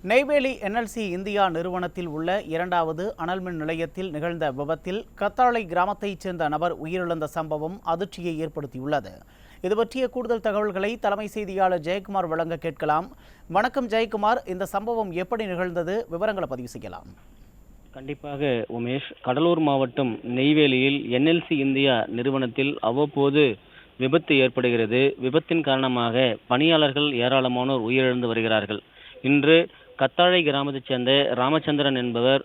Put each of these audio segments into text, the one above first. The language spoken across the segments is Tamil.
நெய்வேலி என்எல்சி இந்தியா நிறுவனத்தில் உள்ள இரண்டாவது அனல்மின் நிலையத்தில் நிகழ்ந்த விபத்தில் கத்தாழை கிராமத்தைச் சேர்ந்த நபர் உயிரிழந்த சம்பவம் அதிர்ச்சியை ஏற்படுத்தியுள்ளது. இது பற்றிய கூடுதல் தகவல்களை தலைமை செய்தியாளர் ஜெயக்குமார் வழங்க கேட்கலாம். வணக்கம் ஜெயக்குமார், இந்த சம்பவம் எப்படி நிகழ்ந்தது? விவரங்களை பதிவு செய்யலாம். கண்டிப்பாக உமேஷ், கடலூர் மாவட்டம் நெய்வேலியில் என்எல்சி இந்தியா நிறுவனத்தில் அவ்வப்போது விபத்து ஏற்படுகிறது. விபத்தின் காரணமாக பணியாளர்கள் ஏராளமானோர் உயிரிழந்து வருகிறார்கள். இன்று கத்தாழை கிராமத்தைச் சேர்ந்த ராமச்சந்திரன் என்பவர்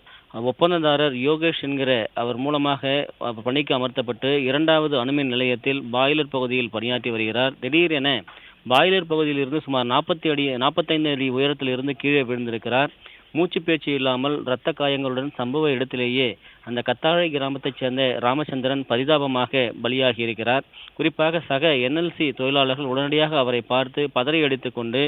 ஒப்பந்ததாரர் யோகேஷ் என்கிற அவர் மூலமாக பணிக்கு அமர்த்தப்பட்டு இரண்டாவது அணுமின் நிலையத்தில் பாய்லர் பகுதியில் பணியாற்றி வருகிறார். திடீரென பாய்லர் பகுதியில் இருந்து சுமார் 45 அடி உயரத்தில் இருந்து கீழே விழுந்திருக்கிறார். மூச்சு பேச்சு இல்லாமல் இரத்த காயங்களுடன் சம்பவ இடத்திலேயே அந்த கத்தாழை கிராமத்தைச் சேர்ந்த ராமச்சந்திரன் பரிதாபமாக பலியாகி இருக்கிறார். குறிப்பாக சக என்எல்சி தொழிலாளர்கள் உடனடியாக அவரை பார்த்து பதறி அடித்துக் கொண்டு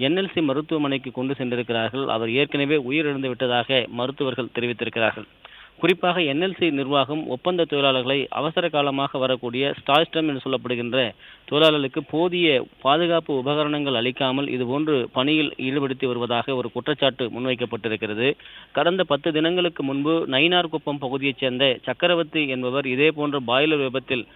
என்எல்சி மருத்துவமனைக்கு கொண்டு சென்றிருக்கிறார்கள். அவர் ஏற்கனவே உயிரிழந்து விட்டதாக மருத்துவர்கள் தெரிவித்திருக்கிறார்கள். குறிப்பாக என்எல்சி நிர்வாகம் ஒப்பந்த தொழிலாளர்களை அவசர காலமாக வரக்கூடிய ஸ்டாய்ஸ்டம் என்று சொல்லப்படுகின்ற தொழிலாளர்களுக்கு போதிய பாதுகாப்பு உபகரணங்கள் அளிக்காமல் இதுபோன்று பணியில் ஈடுபடுத்தி வருவதாக ஒரு குற்றச்சாட்டு முன்வைக்கப்பட்டிருக்கிறது. கடந்த 10 தினங்களுக்கு முன்பு நயினார்குப்பம் பகுதியைச் சேர்ந்த சக்கரவர்த்தி என்பவர் இதே போன்ற பாய்லர் விபத்தில்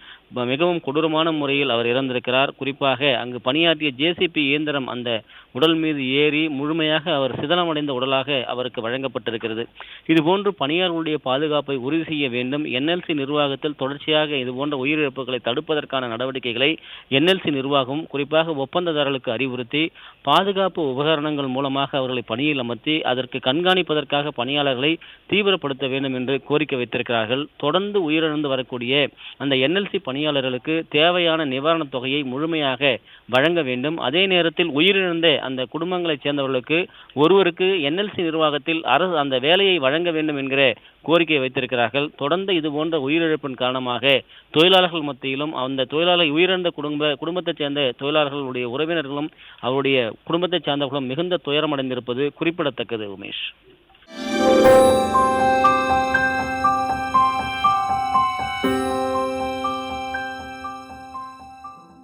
மிகவும் கொடூரமான முறையில் அவர் இறந்திருக்கிறார். குறிப்பாக அங்கு பணியாற்றிய ஜேசிபி இயந்திரம் அந்த உடல் மீது ஏறி முழுமையாக அவர் சிதலமடைந்த உடலாக அவருக்கு வழங்கப்பட்டிருக்கிறது. இதுபோன்று பணியாளர்களுடைய பாதுகாப்பை உறுதி செய்ய வேண்டும். என்எல்சி நிர்வாகத்தில் தொடர்ச்சியாக இதுபோன்ற உயிரிழப்புகளை தடுப்பதற்கான நடவடிக்கைகளை என்எல்சி நிர்வாகம் குறிப்பாக ஒப்பந்ததாரர்களுக்கு அறிவுறுத்தி பாதுகாப்பு உபகரணங்கள் மூலமாக அவர்களை பணியில் அமர்த்தி அதற்கு கண்காணிப்பதற்காக பணியாளர்களை தீவிரப்படுத்த வேண்டும் என்று கோரிக்கை வைத்திருக்கிறார்கள். தொடர்ந்து உயிரிழந்து வரக்கூடிய அந்த என்எல்சி பணியாளர்களுக்கு தேவையான நிவாரணத் தொகையை முழுமையாக வழங்க வேண்டும். அதே நேரத்தில் உயிரிழந்த அந்த குடும்பங்களைச் சேர்ந்தவர்களுக்கு ஒருவருக்கு என்எல்சி நிர்வாகத்தில் அரசு அந்த வேலையை வழங்க வேண்டும் என்கிற கோரிக்கை வைத்திருக்கிறார்கள். தொடர்ந்து இதுபோன்ற உயிரிழப்பின் காரணமாக தொழிலாளர்கள் மத்தியிலும் அந்த தொழிலாளர் உயிரிழந்த குடும்பத்தைச் சேர்ந்த தொழிலாளர்களுடைய உறவினர்களும் அவருடைய குடும்பத்தைச் சார்ந்தவர்களும் மிகுந்த துயரமடைந்திருப்பது குறிப்பிடத்தக்கது. உமேஷ்.